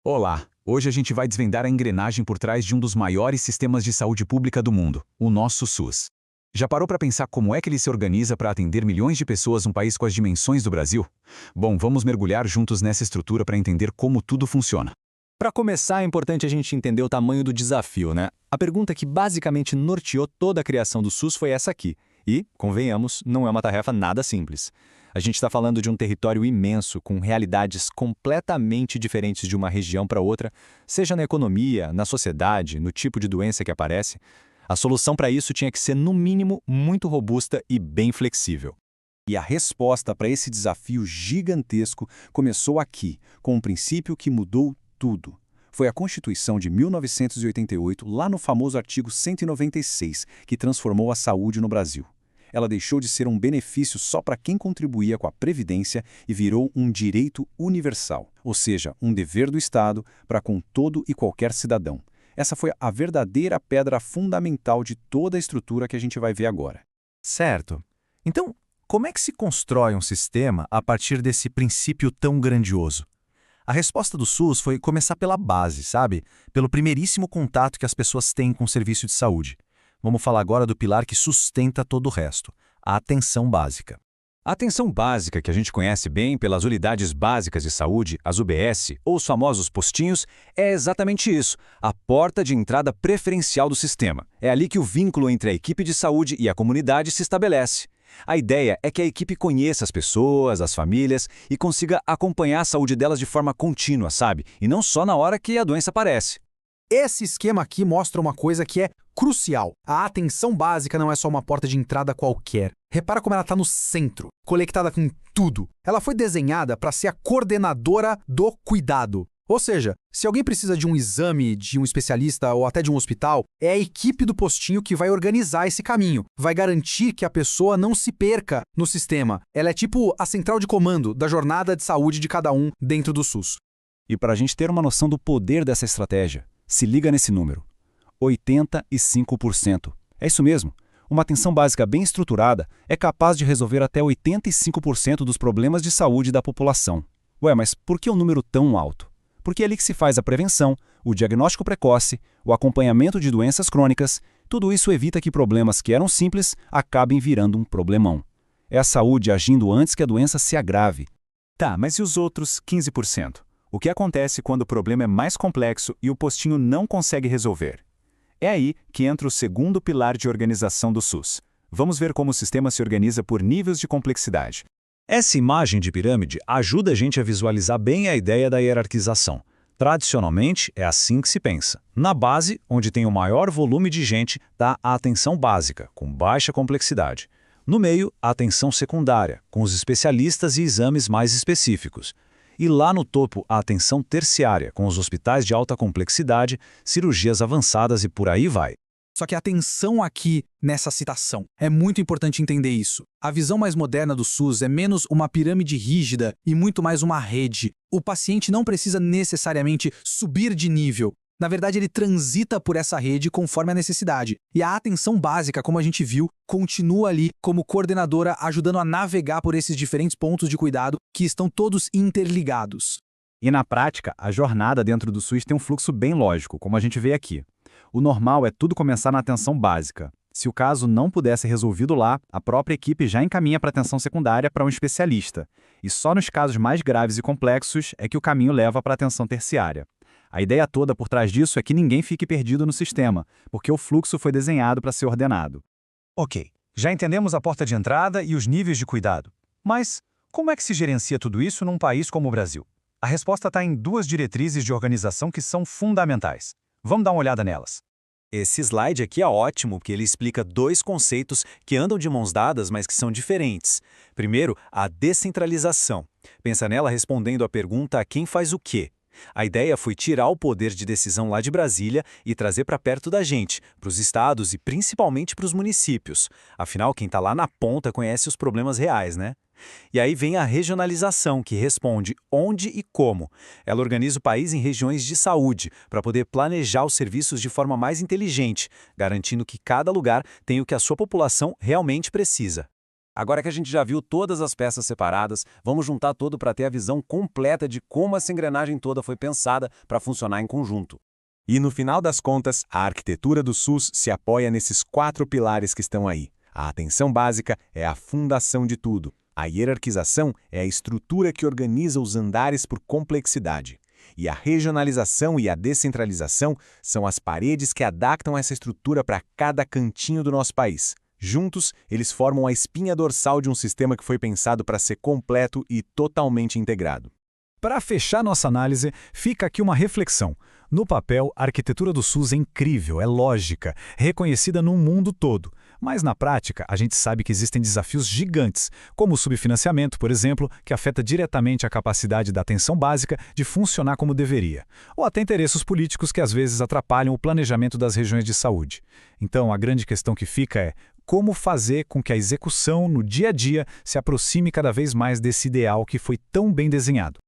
Olá! Hoje a gente vai desvendar a engrenagem por trás de um dos maiores sistemas de saúde pública do mundo, o nosso SUS. Já parou para pensar como é que ele se organiza para atender milhões de pessoas num país com as dimensões do Brasil? Bom, vamos mergulhar juntos nessa estrutura para entender como tudo funciona. Para começar, é importante a gente entender o tamanho do desafio, né? A pergunta que basicamente norteou toda a criação do SUS foi essa aqui. E, convenhamos, não é uma tarefa nada simples. A gente está falando de um território imenso, com realidades completamente diferentes de uma região para outra, seja na economia, na sociedade, no tipo de doença que aparece. A solução para isso tinha que ser, no mínimo, muito robusta e bem flexível. E a resposta para esse desafio gigantesco começou aqui, com um princípio que mudou tudo. Foi a Constituição de 1988, lá no famoso artigo 196, que transformou a saúde no Brasil. Ela deixou de ser um benefício só para quem contribuía com a Previdência e virou um direito universal, ou seja, um dever do Estado para com todo e qualquer cidadão. Essa foi a verdadeira pedra fundamental de toda a estrutura que a gente vai ver agora. Certo. Então, como é que se constrói um sistema a partir desse princípio tão grandioso? A resposta do SUS foi começar pela base, sabe? Pelo primeiríssimo contato que as pessoas têm com o serviço de saúde. Vamos falar agora do pilar que sustenta todo o resto, a atenção básica. A atenção básica, que a gente conhece bem pelas unidades básicas de saúde, as UBS, ou os famosos postinhos, é exatamente isso, a porta de entrada preferencial do sistema. É ali que o vínculo entre a equipe de saúde e a comunidade se estabelece. A ideia é que a equipe conheça as pessoas, as famílias e consiga acompanhar a saúde delas de forma contínua, sabe? E não só na hora que a doença aparece. Esse esquema aqui mostra uma coisa que é crucial. A atenção básica não é só uma porta de entrada qualquer. Repara como ela está no centro, conectada com tudo. Ela foi desenhada para ser a coordenadora do cuidado. Ou seja, se alguém precisa de um exame de um especialista ou até de um hospital, é a equipe do postinho que vai organizar esse caminho, vai garantir que a pessoa não se perca no sistema. Ela é tipo a central de comando da jornada de saúde de cada um dentro do SUS. E para a gente ter uma noção do poder dessa estratégia, se liga nesse número: 85%. É isso mesmo. Uma atenção básica bem estruturada é capaz de resolver até 85% dos problemas de saúde da população. Ué, mas por que um número tão alto? Porque é ali que se faz a prevenção, o diagnóstico precoce, o acompanhamento de doenças crônicas. Tudo isso evita que problemas que eram simples acabem virando um problemão. É a saúde agindo antes que a doença se agrave. Tá, mas e os outros 15%? O que acontece quando o problema é mais complexo e o postinho não consegue resolver? É aí que entra o segundo pilar de organização do SUS. Vamos ver como o sistema se organiza por níveis de complexidade. Essa imagem de pirâmide ajuda a gente a visualizar bem a ideia da hierarquização. Tradicionalmente, é assim que se pensa. Na base, onde tem o maior volume de gente, está a atenção básica, com baixa complexidade. No meio, a atenção secundária, com os especialistas e exames mais específicos. E lá no topo, a atenção terciária, com os hospitais de alta complexidade, cirurgias avançadas e por aí vai. Só que atenção aqui nessa citação. É muito importante entender isso. A visão mais moderna do SUS é menos uma pirâmide rígida e muito mais uma rede. O paciente não precisa necessariamente subir de nível. Na verdade, ele transita por essa rede conforme a necessidade. E a atenção básica, como a gente viu, continua ali como coordenadora, ajudando a navegar por esses diferentes pontos de cuidado que estão todos interligados. E na prática, a jornada dentro do SUS tem um fluxo bem lógico, como a gente vê aqui. O normal é tudo começar na atenção básica. Se o caso não puder ser resolvido lá, a própria equipe já encaminha para a atenção secundária para um especialista. E só nos casos mais graves e complexos é que o caminho leva para a atenção terciária. A ideia toda por trás disso é que ninguém fique perdido no sistema, porque o fluxo foi desenhado para ser ordenado. Ok, já entendemos a porta de entrada e os níveis de cuidado. Mas como é que se gerencia tudo isso num país como o Brasil? A resposta está em duas diretrizes de organização que são fundamentais. Vamos dar uma olhada nelas. Esse slide aqui é ótimo, porque ele explica dois conceitos que andam de mãos dadas, mas que são diferentes. Primeiro, a descentralização. Pensa nela respondendo à pergunta a quem faz o quê. A ideia foi tirar o poder de decisão lá de Brasília e trazer para perto da gente, para os estados e principalmente para os municípios. Afinal, quem está lá na ponta conhece os problemas reais, né? E aí vem a regionalização, que responde onde e como. Ela organiza o país em regiões de saúde, para poder planejar os serviços de forma mais inteligente, garantindo que cada lugar tenha o que a sua população realmente precisa. Agora que a gente já viu todas as peças separadas, vamos juntar tudo para ter a visão completa de como essa engrenagem toda foi pensada para funcionar em conjunto. E no final das contas, a arquitetura do SUS se apoia nesses 4 pilares que estão aí. A atenção básica é a fundação de tudo. A hierarquização é a estrutura que organiza os andares por complexidade. E a regionalização e a descentralização são as paredes que adaptam essa estrutura para cada cantinho do nosso país. Juntos, eles formam a espinha dorsal de um sistema que foi pensado para ser completo e totalmente integrado. Para fechar nossa análise, fica aqui uma reflexão. No papel, a arquitetura do SUS é incrível, é lógica, reconhecida no mundo todo. Mas na prática, a gente sabe que existem desafios gigantes, como o subfinanciamento, por exemplo, que afeta diretamente a capacidade da atenção básica de funcionar como deveria. Ou até interesses políticos que às vezes atrapalham o planejamento das regiões de saúde. Então, a grande questão que fica é como fazer com que a execução no dia a dia se aproxime cada vez mais desse ideal que foi tão bem desenhado.